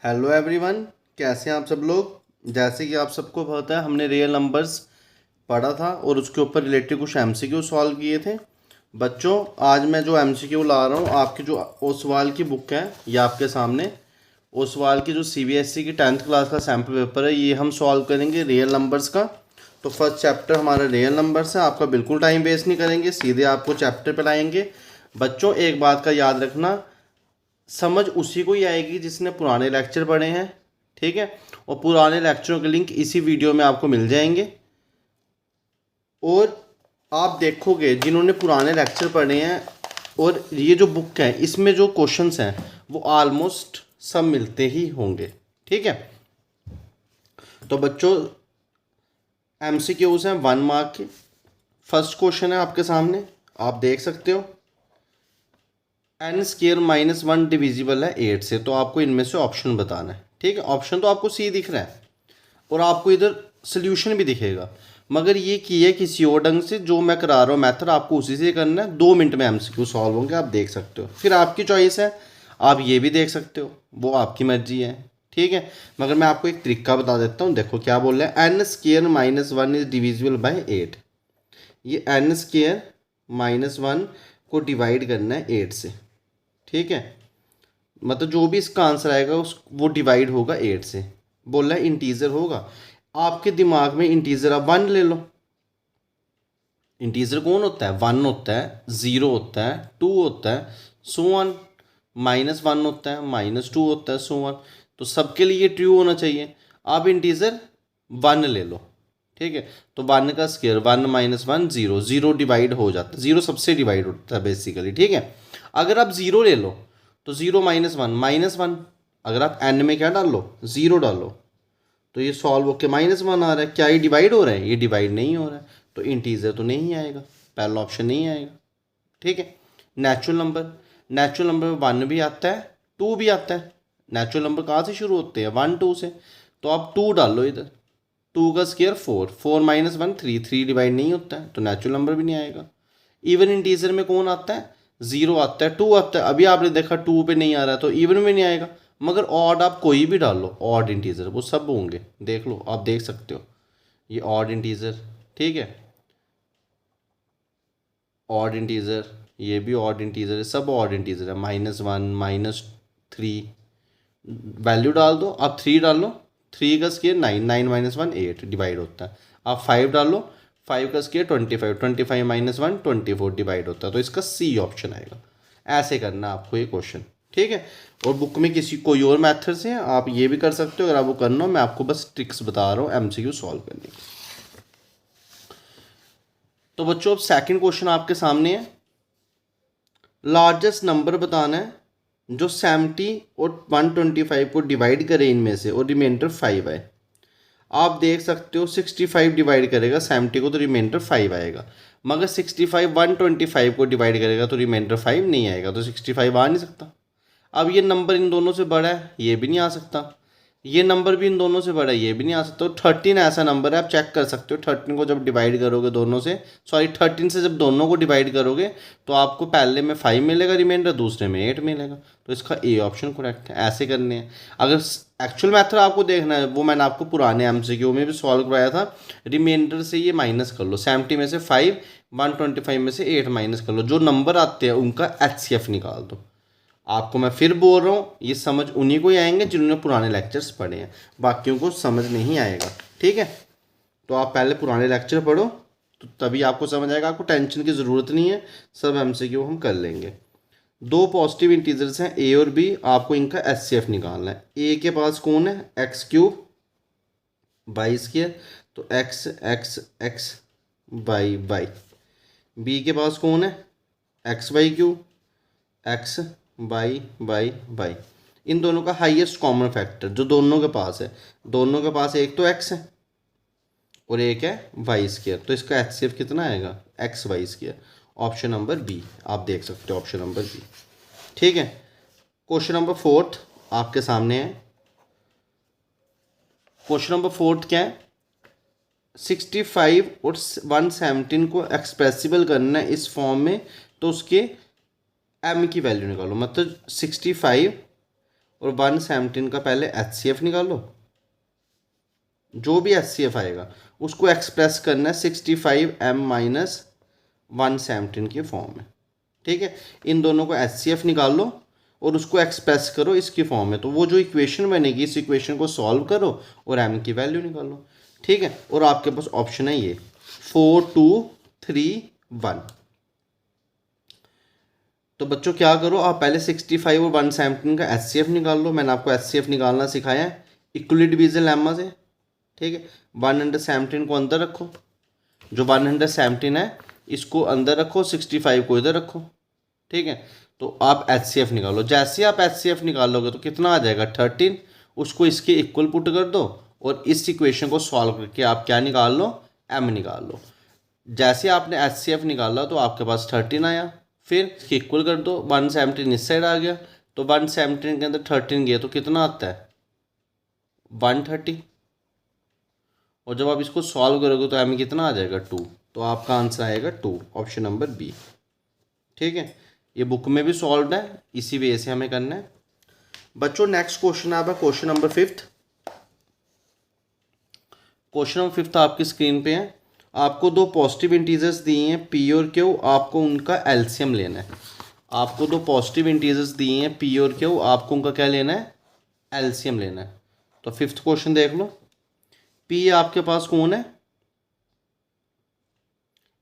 Hello everyone, कैसे हैं आप सब लोग। जैसे कि आप सबको पता है, हमने रियल नंबर्स पढ़ा था और उसके ऊपर रिलेटेड कुछ एमसीक्यू सॉल्व किए थे। बच्चों, आज मैं जो एमसीक्यू ला रहा हूँ, आपकी जो ओसवाल की बुक है ये आपके सामने। ओसवाल की जो सीबीएसई की 10th क्लास का सैम्पल पेपर है, ये हम सॉल्व करेंगे रियल नंबर्स का। तो फर्स्ट चैप्टर हमारा रियल नंबर्स है। आपका बिल्कुल टाइम वेस्ट नहीं करेंगे, सीधे आपको चैप्टर पर लाएंगे। बच्चों, एक बात का याद रखना, समझ उसी को ही आएगी जिसने पुराने लेक्चर पढ़े हैं, ठीक है। और पुराने लेक्चरों के लिंक इसी वीडियो में आपको मिल जाएंगे। और आप देखोगे जिन्होंने पुराने लेक्चर पढ़े हैं और ये जो बुक है इसमें जो क्वेश्चंस हैं वो ऑलमोस्ट सब मिलते ही होंगे, ठीक है। तो बच्चों, एमसीक्यूज हैं 1 मार्क के। फर्स्ट क्वेश्चन है आपके सामने, आप देख सकते हो। एन स्केयर -1 डिविजिबल है 8 से। तो आपको इनमें से ऑप्शन बताना है, ठीक है। ऑप्शन तो आपको सी दिख रहा है और आपको इधर सोल्यूशन भी दिखेगा, मगर ये किया किसी और ढंग से। जो मैं करा रहा हूँ मेथड, आपको उसी से करना है। 2 मिनट में एमसीक्यू सॉल्व होंगे, आप देख सकते हो। फिर आपकी चॉइस है, आप ये भी देख सकते हो, वो आपकी मर्जी है, ठीक है। मगर मैं आपको एक तरीका बता देता हूँ। देखो क्या बोल रहे हैं, n square -1 is divisible by 8। ये एन स्केयर -1 को डिवाइड करना है 8 से, ठीक है। मतलब जो भी इसका आंसर आएगा उस वो डिवाइड होगा 8 से। बोला है इंटीजर होगा। आपके दिमाग में इंटीजर, आप 1 ले लो। इंटीजर कौन होता है? 1 होता है, 0 होता है, 2 होता है, सो वन। -1 होता है, -2 होता है, सो वन। तो सबके लिए ट्रू होना चाहिए। आप इंटीजर 1 ले लो, ठीक है। तो 1 का स्क्वायर 1 -1 0, 0 डिवाइड हो जाता है, 0 सबसे डिवाइड होता है बेसिकली, ठीक है। अगर आप 0 ले लो तो 0 -1 -1। अगर आप एन में क्या डालो, 0 डालो, तो ये सॉल्व होके -1 आ रहा है। क्या ये डिवाइड हो रहा है? ये डिवाइड नहीं हो रहा है, तो इंटीजर तो नहीं आएगा, पहला ऑप्शन नहीं आएगा, ठीक है। नेचुरल नंबर, नेचुरल नंबर में 1 भी आता है, 2 भी आता है। नेचुरल नंबर कहाँ से शुरू होते हैं? 1 2 से। तो आप 2 डालो इधर। 2 का स्क्वायर 4, 4 -1 3, 3 डिवाइड नहीं होता है, तो नेचुरल नंबर भी नहीं आएगा। इवन इंटीजर में कौन आता है? 0 आता है, 2 आता है। अभी आपने देखा 2 पे नहीं आ रहा है, तो इवन में नहीं आएगा। मगर ऑड आप कोई भी डाल लो, ऑड इंटीजर वो सब होंगे, देख लो, आप देख सकते हो। ये ऑड इंटीजर, ठीक है, ऑड इंटीजर, ये भी ऑड इंटीजर है, सब ऑड इंटीजर है। -1 -3, वैल्यू डाल दो। आप 3 डाल लो, 3 का स्केयर 9, 9 -1 8 डिवाइड होता है। आप 5 डाल लो, 5 का स्केयर 25, 25 -1 24 डिवाइड होता है। तो इसका सी ऑप्शन आएगा। ऐसे करना आपको ये क्वेश्चन, ठीक है। और बुक में किसी कोई और मेथड्स हैं, आप ये भी कर सकते हो। अगर आपको करना हो, मैं आपको बस ट्रिक्स बता रहा हूँ एमसीक्यू सॉल्व करने की। तो बच्चों, अब सेकंड क्वेश्चन आपके सामने है। लार्जेस्ट नंबर बताना है जो 70 और 125 को डिवाइड करे इनमें से, और रिमाइंडर 5 आए। आप देख सकते हो 65 डिवाइड करेगा 70 को तो रिमाइंडर 5 आएगा। मगर 65 125 को डिवाइड करेगा तो रिमाइंडर 5 नहीं आएगा, तो 65 आ नहीं सकता। अब ये नंबर इन दोनों से बड़ा है, ये भी नहीं आ सकता। ये नंबर भी इन दोनों से बड़ा है, ये भी नहीं आ सकता। तो 13 ऐसा नंबर है, आप चेक कर सकते हो। 13 को जब डिवाइड करोगे दोनों से, सॉरी 13 से जब दोनों को डिवाइड करोगे तो आपको पहले में 5 मिलेगा रिमाइंडर, दूसरे में 8 मिलेगा। तो इसका ए ऑप्शन करेक्ट है। ऐसे करने हैं। अगर एक्चुअल मेथड आपको देखना है, वो मैंने आपको पुराने एमसीक्यू में भी सॉल्व करवाया था। रिमाइंडर से ये माइनस कर लो, 70 में से 5, 125 में से 8 माइनस कर लो। जो नंबर आते हैं उनका एचसीएफ निकाल दो। आपको मैं फिर बोल रहा हूँ, ये समझ उन्हीं को ही आएंगे जिन्होंने पुराने लेक्चर्स पढ़े हैं, बाकियों को समझ नहीं आएगा, ठीक है। तो आप पहले पुराने लेक्चर पढ़ो, तो तभी आपको समझ आएगा। आपको टेंशन की ज़रूरत नहीं है, सब एमसीक्यू हम कर लेंगे। 2 पॉजिटिव इंटीजर्स हैं ए और बी, आपको इनका एचसीएफ निकालना है। ए के पास कौन है? x³ वाई स्क्र, तो x x x y y। B के पास कौन है? XY³ x y y y। इन दोनों का हाईएस्ट कॉमन फैक्टर जो दोनों के पास है, दोनों के पास एक तो x है और एक है वाई स्क्र, तो इसका एचसीएफ कितना आएगा? XY²। ऑप्शन नंबर बी, आप देख सकते हो, ऑप्शन नंबर बी, ठीक है। क्वेश्चन नंबर 4 आपके सामने है। क्वेश्चन नंबर 4 क्या है? 65 और 117 को एक्सप्रेसिबल करना है इस फॉर्म में, तो उसके एम की वैल्यू निकालो। मतलब 65 और 117 का पहले HCF निकालो, जो भी HCF आएगा उसको एक्सप्रेस करना है 65m माइनस 117 की फॉर्म में। ठीक है, इन दोनों को HCF निकाल लो और उसको एक्सप्रेस करो इसकी फॉर्म में, तो वो जो इक्वेशन बनेगी इस इक्वेशन को सॉल्व करो और m की वैल्यू निकालो। ठीक है, और आपके पास ऑप्शन है ये 4 2 3 1। तो बच्चों क्या करो, आप पहले 65 और 117 का HCF निकाल लो। मैंने आपको HCF निकालना सिखाया है इक्वली डिवीजन लेमा से। ठीक है, 117 को अंदर रखो, जो 117 है इसको अंदर रखो, 65 को इधर रखो। ठीक है, तो आप HCF निकालो। जैसे आप HCF निकालोगे तो कितना आ जाएगा 13, उसको इसके इक्वल पुट कर दो और इस इक्वेशन को सॉल्व करके आप क्या निकाल लो, m निकाल लो। जैसे आपने HCF निकाला तो आपके पास 13 आया, फिर इसके इक्वल कर दो, 117 इस साइड आ गया, तो 117 के अंदर 13 गया तो कितना आता है 130, और जब आप इसको सॉल्व करोगे तो m कितना आ जाएगा 2, तो आपका आंसर आएगा 2, ऑप्शन नंबर बी। ठीक है, ये बुक में भी सॉल्व है, इसी वे से हमें करना है। बच्चों नेक्स्ट क्वेश्चन आपका क्वेश्चन नंबर 5। क्वेश्चन नंबर 5 आपकी स्क्रीन पे है। आपको दो पॉजिटिव इंटीजर्स दिए हैं पी और क्यू, आपको उनका एलसीएम लेना है। आपको दो पॉजिटिव इंटीजर्स दिए हैं पी और क्यू, आपको उनका क्या लेना है, एलसीएम लेना है। तो 5th क्वेश्चन देख लो। पी आपके पास कौन है,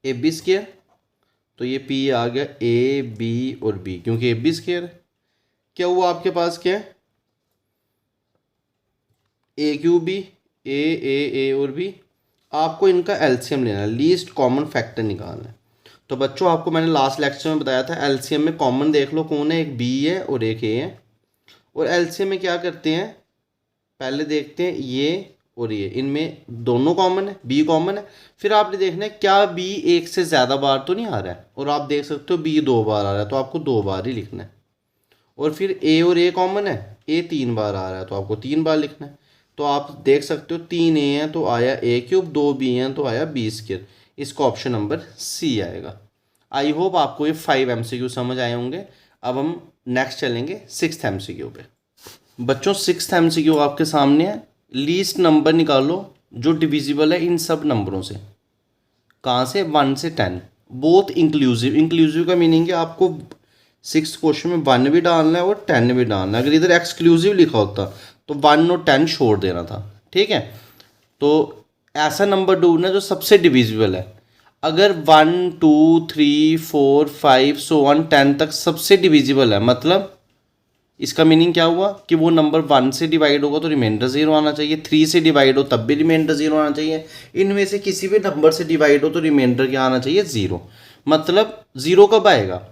ए बी स्क्वायर, तो ये पी आ गया ए बी और बी, क्योंकि ए बी स्क्वायर है। क्या हुआ आपके पास क्या है, ए क्यू बी, ए और बी। आपको इनका एलसीएम लेना है, लीस्ट कॉमन फैक्टर निकालना है। तो बच्चों आपको मैंने लास्ट लेक्चर में बताया था एलसीएम में कॉमन देख लो कौन है, एक बी है और एक ए है। और एलसीएम में क्या करते हैं, पहले देखते हैं ये और ये, इनमें दोनों कॉमन है, बी कॉमन है। फिर आपने देखना है क्या बी एक से ज़्यादा बार तो नहीं आ रहा है, और आप देख सकते हो बी 2 बार आ रहा है तो आपको 2 बार ही लिखना है। और फिर ए और ए कॉमन है, ए 3 बार आ रहा है तो आपको 3 बार लिखना है। तो आप देख सकते हो 3 ए हैं तो आया ए क्यूब, 2 बी हैं तो आया बी स्क्वायर। इसका ऑप्शन नंबर सी आएगा। आई होप आपको ये 5 MCQ समझ आए होंगे। अब हम नेक्स्ट चलेंगे 6th MCQ पे। बच्चों 6th MCQ आपके सामने है। लीस्ट नंबर निकालो जो डिविजिबल है इन सब नंबरों से। कहाँ से, 1 से 10, बोथ इंक्लूसिव। इंक्लूसिव का मीनिंग है आपको 6th क्वेश्चन में 1 भी डालना है और 10 भी डालना है। अगर इधर एक्सक्लूसिव लिखा होता तो 1 और 10 छोड़ देना था। ठीक है, तो ऐसा नंबर ढूंढना जो सबसे डिविजिबल है। अगर 1 2 3 4 5 सो 10 तक सबसे डिविजिबल है, मतलब इसका मीनिंग क्या हुआ कि वो नंबर 1 से डिवाइड होगा तो रिमाइंडर 0 आना चाहिए, 3 से डिवाइड हो तब भी रिमाइंडर 0 आना चाहिए, इनमें से किसी भी नंबर से डिवाइड हो तो रिमाइंडर क्या आना चाहिए, 0। मतलब 0 कब आएगा,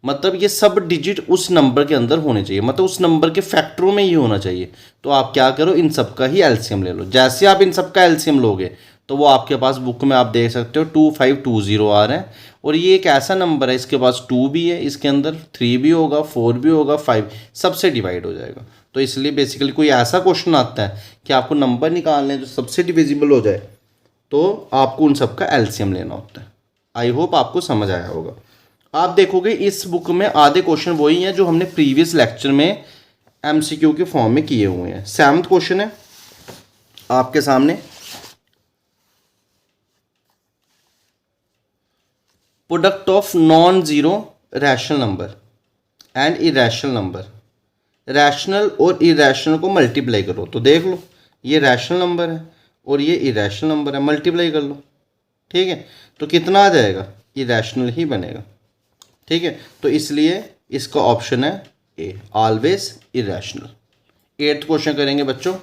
मतलब ये सब डिजिट उस नंबर के अंदर होने चाहिए, मतलब उस नंबर के फैक्टरों में ही होना चाहिए। तो आप क्या करो, इन सब का ही एलसीएम ले लो। जैसे आप इन सब का एलसीएम लोगे तो वो आपके पास बुक में आप देख सकते हो 2520 आ रहा है। और ये एक ऐसा नंबर है, इसके पास 2 भी है, इसके अंदर 3 भी होगा, 4 भी होगा, 5 सबसे डिवाइड हो जाएगा। तो इसलिए बेसिकली कोई ऐसा क्वेश्चन आता है कि आपको नंबर निकालने जो सबसे डिविजिबल हो जाए तो आपको उन सब का एलसीएम लेना होता है। आई होप आपको समझ आया होगा। आप देखोगे इस बुक में आधे क्वेश्चन वही हैं जो हमने प्रीवियस लेक्चर में एमसीक्यू के फॉर्म में किए हुए हैं। 7th क्वेश्चन है आपके सामने, product of non zero rational number and irrational number. Rational और इरेशनल को मल्टीप्लाई करो। तो देख लो ये रैशनल नंबर है और ये इरेशनल नंबर है, मल्टीप्लाई कर लो। ठीक है, तो कितना आ जाएगा, इरेशनल ही बनेगा। ठीक है, तो इसलिए इसका ऑप्शन है ए, ऑलवेज इरेशनल। 8th क्वेश्चन करेंगे बच्चों।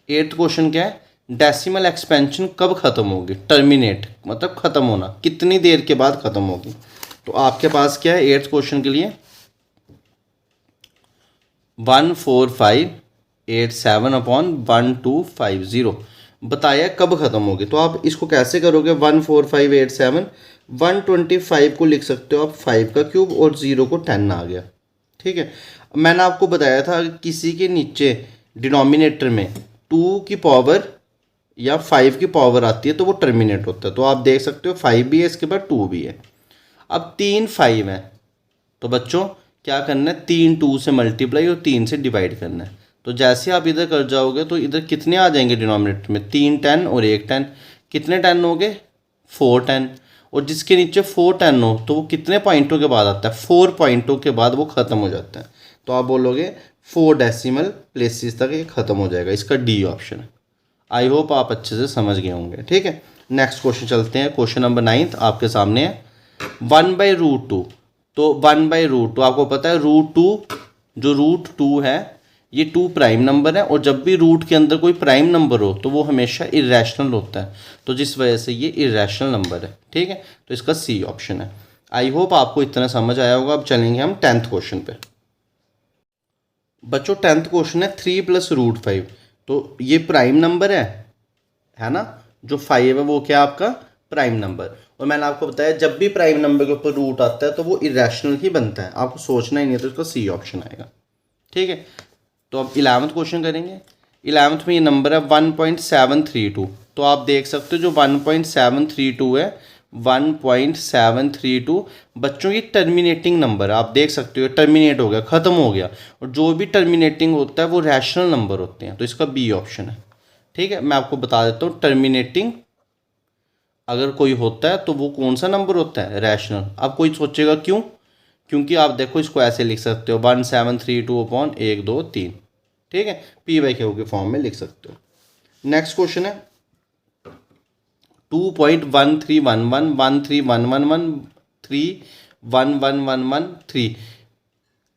8th क्वेश्चन क्या है, डेसिमल एक्सपेंशन कब खत्म होगी, टर्मिनेट मतलब खत्म होना, कितनी देर के बाद खत्म होगी। तो आपके पास क्या है 8th क्वेश्चन के लिए 14587/1250 बताया कब खत्म होगी। तो आप इसको कैसे करोगे, 14587 125 को लिख सकते हो आप 5 का क्यूब और 0 को 10 आ गया। ठीक है, मैंने आपको बताया था किसी के नीचे डिनोमिनेटर में 2 की पावर या 5 की पावर आती है तो वो टर्मिनेट होता है। तो आप देख सकते हो 5 भी है, इसके बाद 2 भी है। अब 3 5 है तो बच्चों क्या करना है, 3 2 से मल्टीप्लाई और 3 से डिवाइड करना है। तो जैसे आप इधर कर जाओगे तो इधर कितने आ जाएंगे डिनोमिनेटर में, 3 10 और 1 10। कितने 10 हो गए, 4 10। और जिसके नीचे 4 10 हो तो वो कितने पॉइंटों के बाद आता है, 4 पॉइंटों के बाद वो ख़त्म हो जाता है। तो आप बोलोगे 4 डेसिमल प्लेसेस तक ये ख़त्म हो जाएगा, इसका डी ऑप्शन है। आई होप आप अच्छे से समझ गए होंगे। ठीक है, नेक्स्ट क्वेश्चन चलते हैं। क्वेश्चन नंबर 9 आपके सामने है, 1/√2। तो 1/√2 आपको पता है, √2 जो √2 है ये 2 प्राइम नंबर है, और जब भी रूट के अंदर कोई प्राइम नंबर हो तो वो हमेशा इरेशनल होता है, तो जिस वजह से ये इरेशनल नंबर है। ठीक है, तो इसका सी ऑप्शन है। आई होप आपको इतना समझ आया होगा। अब चलेंगे हम 10th क्वेश्चन पे। बच्चों 10th क्वेश्चन है 3 + √5। तो ये प्राइम नंबर है ना, जो 5 है वो क्या आपका प्राइम नंबर। और मैंने आपको बताया जब भी प्राइम नंबर के ऊपर रूट आता है तो वो इरेशनल ही बनता है, आपको सोचना ही नहीं है, तो इसका सी ऑप्शन आएगा। ठीक है, तो अब 11th क्वेश्चन करेंगे। 11th में ये नंबर है 1.732। तो आप देख सकते हो जो 1.732 है, 1.732 बच्चों ये टर्मिनेटिंग नंबर है। आप देख सकते हो टर्मिनेट हो गया, ख़त्म हो गया, और जो भी टर्मिनेटिंग होता है वो रैशनल नंबर होते हैं, तो इसका बी ऑप्शन है। ठीक है, मैं आपको बता देता हूँ, टर्मिनेटिंग अगर कोई होता है तो वो कौन सा नंबर होता है, रैशनल। अब कोई सोचेगा क्यों, क्योंकि आप देखो इसको ऐसे लिख सकते हो 1732/1 2 3। ठीक है, P/Q के फॉर्म में लिख सकते हो। नेक्स्ट क्वेश्चन है 2.1311131113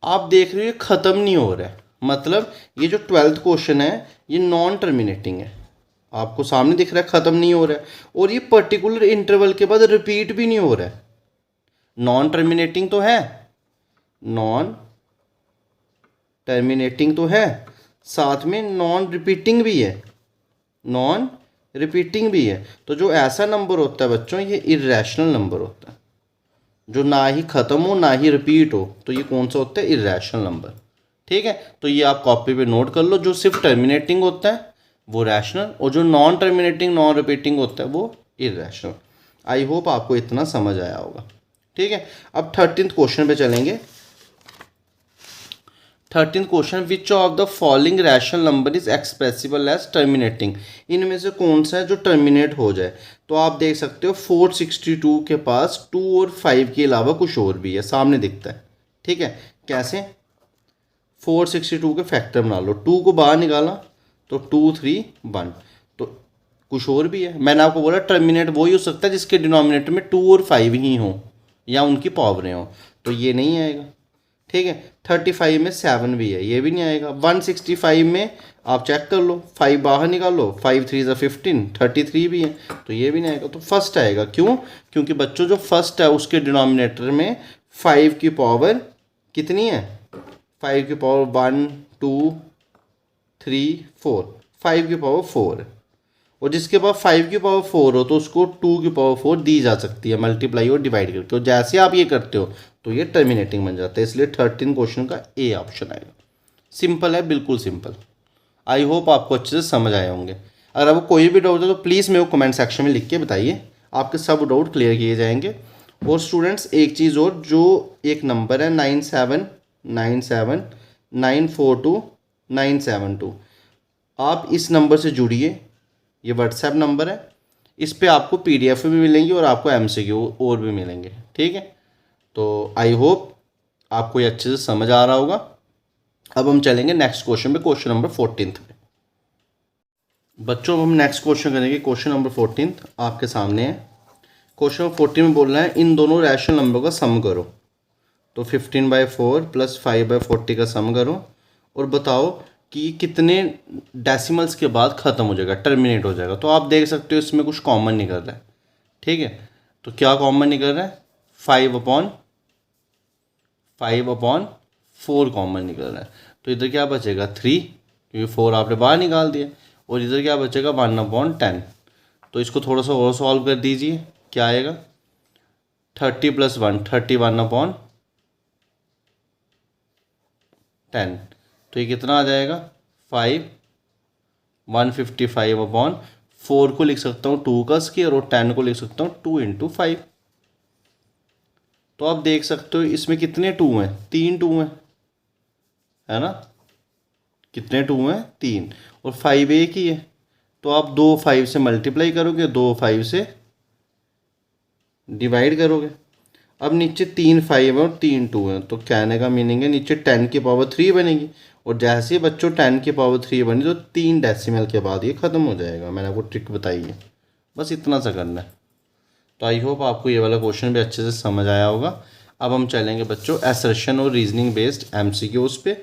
आप देख रहे हो ये ख़त्म नहीं हो रहा है, मतलब ये जो 12th क्वेश्चन है ये नॉन टर्मिनेटिंग है। आपको सामने दिख रहा है ख़त्म नहीं हो रहा है, और ये पर्टिकुलर इंटरवल के बाद रिपीट भी नहीं हो रहा है। नॉन टर्मिनेटिंग तो है, नॉन टर्मिनेटिंग तो है, साथ में नॉन रिपीटिंग भी है, नॉन रिपीटिंग भी है। तो जो ऐसा नंबर होता है बच्चों ये इरेशनल नंबर होता है, जो ना ही ख़त्म हो ना ही रिपीट हो, तो ये कौन सा होता है, इरेशनल नंबर। ठीक है, तो ये आप कॉपी पे नोट कर लो, जो सिर्फ टर्मिनेटिंग होता है वो रैशनल, और जो नॉन टर्मिनेटिंग नॉन रिपीटिंग होता है वो इरेशनल। आई होप आपको इतना समझ आया होगा। ठीक है, अब 13th क्वेश्चन पे चलेंगे। 13th question, which of the following rational number is expressible as terminating. इनमें से कौन सा है जो टर्मिनेट हो जाए। तो आप देख सकते हो 462 के पास 2 और 5 के अलावा कुछ और भी है, सामने दिखता है। ठीक है, कैसे, 462 के फैक्टर बना लो, 2 को बाहर निकाला तो 2 3 1, तो कुछ और भी है। मैंने आपको बोला टर्मिनेट वही हो सकता है जिसके डिनोमिनेटर में 2 और 5 ही हों या उनकी पावरें हों, तो ये नहीं आएगा। ठीक है, 35 में 7 भी है, ये भी नहीं आएगा। 165 में आप चेक कर लो, 5 बाहर निकालो, 5 3 15, 33 भी है, तो ये भी नहीं आएगा। तो फर्स्ट आएगा, क्यों, क्योंकि बच्चों जो फर्स्ट है उसके डिनोमिनेटर में 5 की पावर कितनी है, 5 की पावर 1 2 3 4, 5 की पावर 4 है। और जिसके पास 5 की पावर 4 हो तो उसको 2 की पावर 4 दी जा सकती है, मल्टीप्लाई और डिवाइड करके। और जैसे आप ये करते हो तो ये टर्मिनेटिंग बन जाता है, इसलिए 13 क्वेश्चन का ए ऑप्शन आएगा। सिंपल है, बिल्कुल सिंपल। आई होप आपको अच्छे से समझ आए होंगे। अगर आपको कोई भी डाउट है तो प्लीज़ मेरे को कमेंट सेक्शन में लिख के बताइए, आपके सब डाउट क्लियर किए जाएंगे। और स्टूडेंट्स एक चीज़ और, जो एक नंबर है 9797942972, आप इस नंबर से जुड़िए, ये व्हाट्सएप नंबर है, इस पे आपको PDF भी मिलेंगी और आपको MCQ और भी मिलेंगे। ठीक है, तो आई होप आपको ये अच्छे से समझ आ रहा होगा। अब हम चलेंगे नेक्स्ट क्वेश्चन पे, क्वेश्चन नंबर 14 पे। बच्चों हम नेक्स्ट क्वेश्चन करेंगे, क्वेश्चन नंबर 14 आपके सामने है। क्वेश्चन नंबर 14 में बोल रहा है इन दोनों रैशनल नंबर का सम करो। तो 15/4 + 5/40 का सम करो और बताओ कि कितने डेसिमल्स के बाद ख़त्म हो जाएगा, टर्मिनेट हो जाएगा। तो आप देख सकते हो इसमें कुछ कॉमन निकल रहा है। ठीक है, तो क्या कॉमन निकल रहा है, 5/4 कॉमन निकल रहा है। तो इधर क्या बचेगा 3, क्योंकि 4 आपने बाहर निकाल दिया, और इधर क्या बचेगा 1/10। तो इसको थोड़ा सा और सॉल्व कर दीजिए, क्या आएगा 30 + 1 31/10। तो ये कितना आ जाएगा 5, 155/4 को लिख सकता हूँ 2 का स्क्वायर, और 10 को लिख सकता हूँ 2 × 5। तो आप देख सकते हो इसमें कितने टू हैं, 3 टू हैं, है ना। कितने टू हैं, 3, और 5 एक ही है। तो आप 2 5 से मल्टीप्लाई करोगे, 2 5 से डिवाइड करोगे। अब नीचे 3 5 है और 3 2 है, तो कहने का मीनिंग है नीचे 10 की पावर 3 बनेगी। और जैसे ही बच्चों 10 की पावर 3 बनी तो 3 डेसिमल के बाद ये ख़त्म हो जाएगा। मैंने आपको ट्रिक बताई है, बस इतना सा करना है। तो आई होप आपको ये वाला क्वेश्चन भी अच्छे से समझ आया होगा। अब हम चलेंगे बच्चों असर्शन और रीजनिंग बेस्ड एमसीक्यूज पे,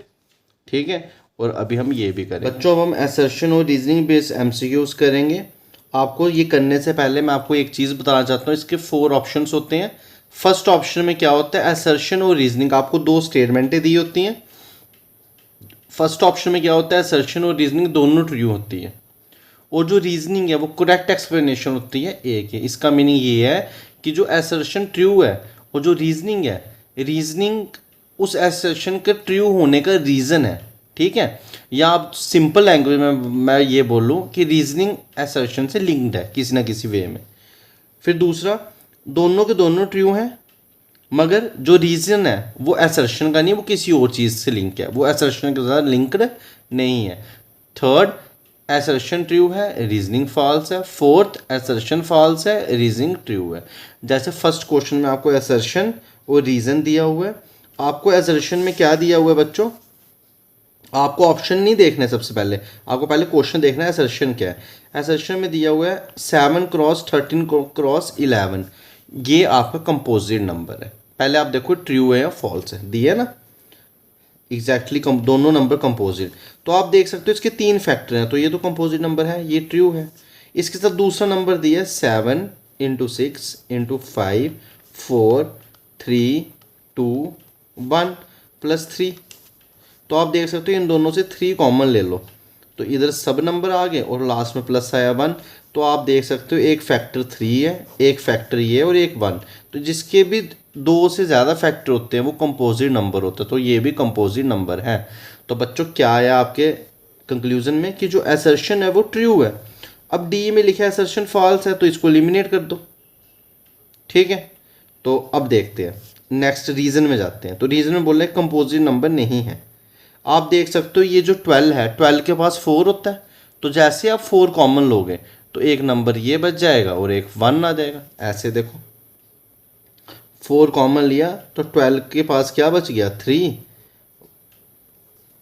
ठीक है। और अभी हम ये भी करेंगे बच्चों, अब हम असर्शन और रीजनिंग बेस्ड एमसीक्यूज करेंगे। आपको ये करने से पहले मैं आपको एक चीज़ बताना चाहता हूँ, इसके 4 ऑप्शंस होते हैं। फर्स्ट ऑप्शन में क्या होता है, असर्शन और रीजनिंग, आपको 2 स्टेटमेंटें दी होती हैं। फर्स्ट ऑप्शन में क्या होता है, असर्शन और रीजनिंग दोनों ट्रू होती है, और जो रीजनिंग है वो करेक्ट एक्सप्लेनेशन होती है एक है। इसका मीनिंग ये है कि जो असर्शन ट्रू है और जो रीजनिंग है, रीजनिंग उस असर्शन के ट्रू होने का रीज़न है, ठीक है। या आप सिंपल लैंग्वेज में मैं ये बोलूँ कि रीजनिंग असर्शन से लिंक्ड है किसी ना किसी वे में। फिर दूसरा, दोनों के दोनों ट्रू हैं, मगर जो रीज़न है वो असर्शन का नहीं, वो किसी और चीज़ से लिंक है, वो असर्शन के साथ लिंक्ड नहीं है। थर्ड, असर्शन ट्रू है, रीजनिंग फॉल्स है। फोर्थ, असर्शन फॉल्स है, रीजनिंग ट्रू है। जैसे फर्स्ट क्वेश्चन में आपको असर्शन और रीज़न दिया हुआ है। आपको असर्शन में क्या दिया हुआ है बच्चों, आपको ऑप्शन नहीं देखना है, सबसे पहले आपको पहले क्वेश्चन देखना है असर्शन क्या है। असर्शन में दिया हुआ है 7 क्रॉस 13 क्रॉस 11, ये आपका कंपोजिट नंबर है। पहले आप देखो ट्रू है या फॉल्स है, दिया ना एग्जैक्टली दोनों नंबर कंपोजिट। तो आप देख सकते हो इसके 3 फैक्टर हैं, तो ये तो कंपोजिट नंबर है, ये ट्रू है। इसके साथ दूसरा नंबर दिया है 7 × 6 × 5 4 3 2 1 +3। तो आप देख सकते हो इन दोनों से 3 कॉमन ले लो, तो इधर सब नंबर आ गए और लास्ट में प्लस आया 1। तो आप देख सकते हो एक फैक्टर 3 है, एक फैक्टर ये और एक 1। तो जिसके भी 2 से ज़्यादा फैक्टर होते हैं वो कंपोजिट नंबर होता है, तो ये भी कंपोजिट नंबर है। तो बच्चों क्या आया आपके कंक्लूजन में कि जो असर्शन है वो ट्रू है। अब डी में लिखा है असर्शन फॉल्स है, तो इसको एलिमिनेट कर दो, ठीक है। तो अब देखते हैं नेक्स्ट रीज़न में जाते हैं। तो रीज़न में बोल रहे हैं कंपोजिट नंबर नहीं है। आप देख सकते हो ये जो 12 है, 12 के पास 4 होता है, तो जैसे आप 4 कॉमन लोगे तो एक नंबर ये बच जाएगा और एक 1 आ जाएगा। ऐसे देखो 4 कॉमन लिया तो 12 के पास क्या बच गया, 3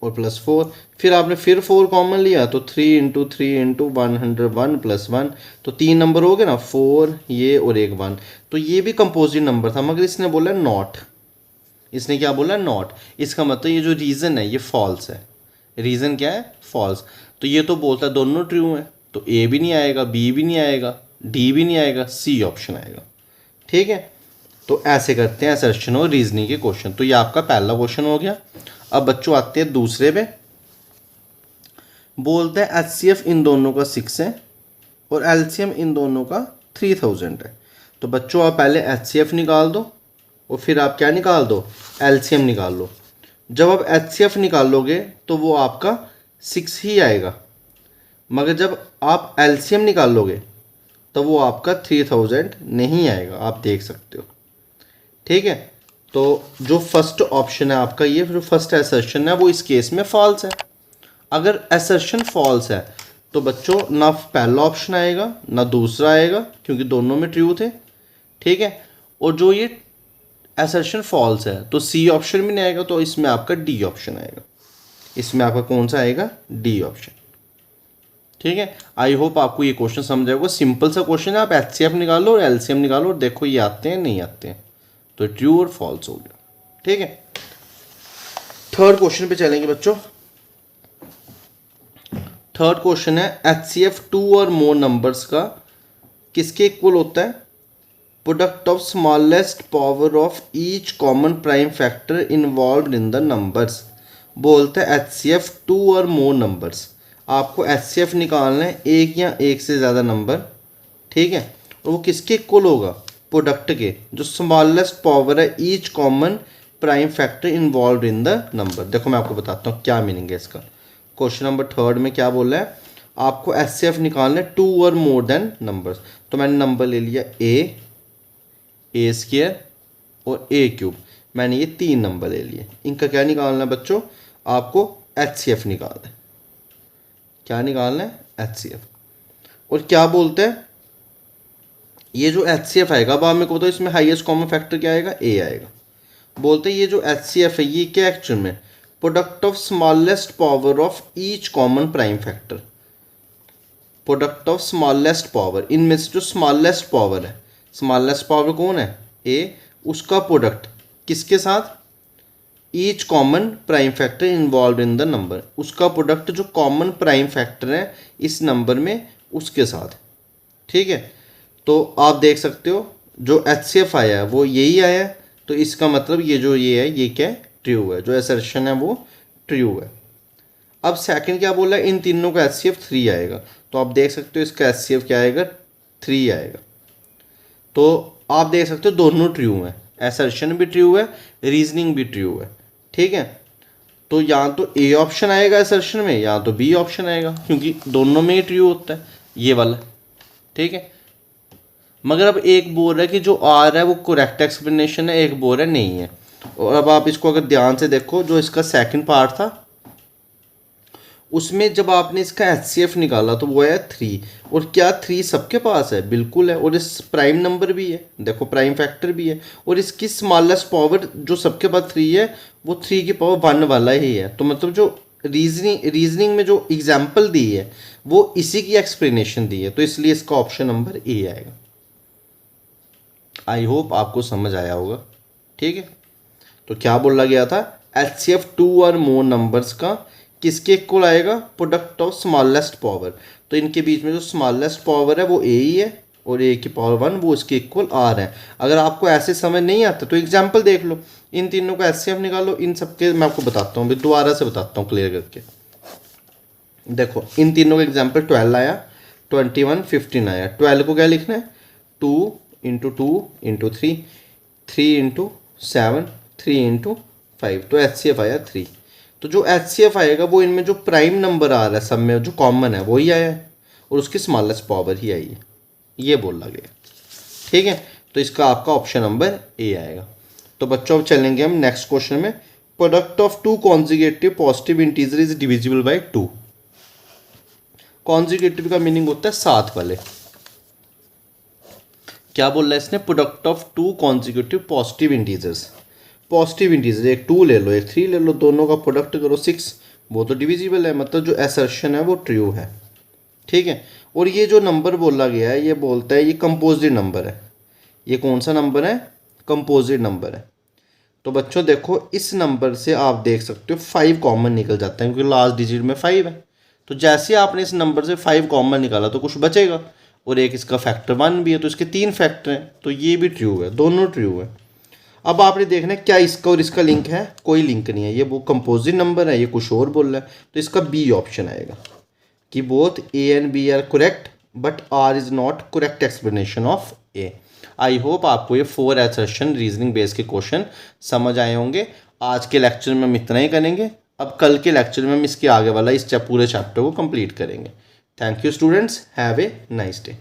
और +4। फिर आपने फिर 4 कॉमन लिया तो 3 × 3 × 101 +1, तो 3 नंबर हो गए ना, 4 ये और एक 1। तो ये भी कंपोजिट नंबर था, मगर इसने बोला नॉट। इसने क्या बोला, नॉट। इसका मतलब ये जो रीज़न है ये फॉल्स है। रीज़न क्या है, फॉल्स। तो ये तो बोलता है दोनों ट्रू हैं, तो ए भी नहीं आएगा, बी भी नहीं आएगा, डी भी नहीं आएगा, सी ऑप्शन आएगा, ठीक है। तो ऐसे करते हैं असर्शन और रीजनिंग के क्वेश्चन। तो ये आपका पहला क्वेश्चन हो गया। अब बच्चों आते हैं दूसरे पे। बोलते हैं HCF इन दोनों का 6 है और LCM इन दोनों का 3000 है। तो बच्चों आप पहले HCF निकाल दो और फिर आप क्या निकाल दो, LCM निकाल लो। जब आप HCF निकालोगे तो वो आपका 6 ही आएगा, मगर जब आप LCM निकालोगे तो वो आपका 3000 नहीं आएगा, आप देख सकते हो, ठीक है। तो जो फर्स्ट ऑप्शन है आपका, ये जो फर्स्ट असर्शन है वो इस केस में फॉल्स है। अगर असर्शन फॉल्स है तो बच्चों ना पहला ऑप्शन आएगा ना दूसरा आएगा, क्योंकि दोनों में ट्रू थे, ठीक है। और जो ये असर्शन फॉल्स है तो सी ऑप्शन भी नहीं आएगा, तो इसमें आपका डी ऑप्शन आएगा। इसमें आपका कौन सा आएगा, डी ऑप्शन, ठीक है। आई होप आपको ये क्वेश्चन समझ आएगा। सिंपल सा क्वेश्चन है, आप HCF निकालो और LCM निकालो और देखो ये आते हैं नहीं आते हैं, तो ट्रू और फॉल्स हो गया, ठीक है। थर्ड क्वेश्चन पे चलेंगे बच्चों। थर्ड क्वेश्चन है HCF 2 और मोर नंबर्स का किसके इक्वल होता है, product of smallest power of each common prime factor involve in the numbers. बोलते हैं HCF 2 और मोर नंबर्स, आपको HCF निकालना है एक या एक से ज़्यादा नंबर, ठीक है। और वो किसके इक्वल होगा, प्रोडक्ट के, जो स्मॉलेस्ट पावर है each common prime factor involve in the number. देखो मैं आपको बताता हूँ क्या मीनिंग है इसका। क्वेश्चन नंबर थर्ड में क्या बोला है, आपको HCF निकालना है 2 और मोर देन नंबर्स। तो मैंने नंबर ले लिया A² और ए क्यूब, मैंने ये 3 नंबर ले लिए। इनका क्या निकालना है बच्चों, आपको HCF निकालना है। क्या निकालना है, HCF। और क्या बोलते हैं, ये जो HCF आएगा, अब आप मेरे को बताओ इसमें हाईएस्ट कॉमन फैक्टर क्या आएगा, ए आएगा। बोलते हैं ये जो HCF है ये क्या एक्चुअल में, product of smallest power of each common prime factor. Product of smallest power, इनमें से जो स्मॉलेस्ट पावर है, स्मॉलेस्ट पावर कौन है, ए, उसका प्रोडक्ट किसके साथ, each common prime factor involve in the number, उसका प्रोडक्ट जो कॉमन प्राइम फैक्टर है इस नंबर में उसके साथ। ठीक है, तो आप देख सकते हो जो HCF आया है वो यही आया है, तो इसका मतलब ये जो ये है ये क्या है, ट्रू है, जो असर्शन है वो ट्रू है। अब सेकंड क्या बोला है, इन तीनों का HCF 3 आएगा, तो आप देख सकते हो इसका HCF क्या आएगा, 3 आएगा। तो आप देख सकते हो दोनों ट्रू हैं, असर्शन भी ट्रू है, रीजनिंग भी ट्रू है। ठीक है, तो यहाँ तो ए ऑप्शन आएगा असर्शन में, यहाँ तो बी ऑप्शन आएगा, क्योंकि दोनों में ही ट्रू होता है ये वाला। ठीक है, मगर अब एक बोल रहा है कि जो आ रहा है वो करेक्ट एक्सप्लेनेशन है, एक बोल रहा है नहीं है। और अब आप इसको अगर ध्यान से देखो, जो इसका सेकंड पार्ट था उसमें जब आपने इसका HCF निकाला तो वो है 3, और क्या 3 सबके पास है, बिल्कुल है, और इस प्राइम नंबर भी है, देखो प्राइम फैक्टर भी है, और इसकी स्मॉलेस्ट पावर जो सबके पास 3 है वो 3 की पावर 1 वाला ही है। तो मतलब जो रीजनिंग में जो एग्जाम्पल दी है वो इसी की एक्सप्लेनेशन दी है, तो इसलिए इसका ऑप्शन नंबर ए आएगा। आई होप आपको समझ आया होगा। ठीक है, तो क्या बोला गया था, HCF 2 और मोर नंबर्स का किसके इक्वल आएगा, प्रोडक्ट ऑफ स्मॉलेस्ट पावर। तो इनके बीच में जो स्मॉलेस्ट पावर है वो ए ही है, और ए की पावर 1 वो इसके इक्वल आर है। अगर आपको ऐसे समझ नहीं आता तो एग्जाम्पल देख लो, इन तीनों का HCF निकालो, इन सबके मैं आपको बताता हूँ, दोबारा से बताता हूँ क्लियर करके। देखो इन तीनों का एग्जाम्पल 12 आया, 21, 15 आया। 12 को क्या लिखना है, 2 इंटू 2 इंटू 3, 3 इंटू 7, 3 इंटू 5, तो HCF आया 3। तो जो HCF आएगा वो इनमें जो प्राइम नंबर आ रहा है सब में जो कॉमन है वही आया है, और उसकी स्मॉलेस्ट पावर ही आई है, ये बोला गया। ठीक है, तो इसका आपका ऑप्शन नंबर ए आएगा। तो बच्चों अब चलेंगे हम नेक्स्ट क्वेश्चन में, product of 2 कॉन्जिगेटिव positive integer is divisible bye 2। कॉन्जिगेटिव का मीनिंग होता है साथ वाले। क्या बोल रहा है इसने, product of 2 consecutive positive integers, positive integer एक 2 ले लो एक 3 ले लो, दोनों का प्रोडक्ट करो 6, वो तो डिविजिबल है, मतलब जो असर्शन है वो ट्रू है। ठीक है, और ये जो नंबर बोला गया है ये बोलता है ये कंपोजिट नंबर है। ये कौन सा नंबर है, कंपोजिट नंबर है। तो बच्चों देखो इस नंबर से आप देख सकते हो 5 कॉमन निकल जाता है, क्योंकि लास्ट डिजिट में 5 है। तो जैसे आपने इस नंबर से 5 कॉमन निकाला तो कुछ बचेगा, और एक इसका फैक्टर 1 भी है, तो इसके 3 फैक्टर हैं, तो ये भी ट्रू है, दोनों ट्रू है। अब आपने देखना है क्या इसका और इसका लिंक है, कोई लिंक नहीं है, ये वो कंपोजिट नंबर है, ये कुछ और बोल रहा है, तो इसका बी ऑप्शन आएगा कि both A and B are correct but R is not correct explanation of A. I hope आपको ये 4 असर्शन रीजनिंग बेस के क्वेश्चन समझ आए होंगे। आज के लेक्चर में हम इतना ही करेंगे, अब कल के लेक्चर में हम इसके आगे वाला इस पूरे चैप्टर को कंप्लीट करेंगे। Thank you students, have a nice day.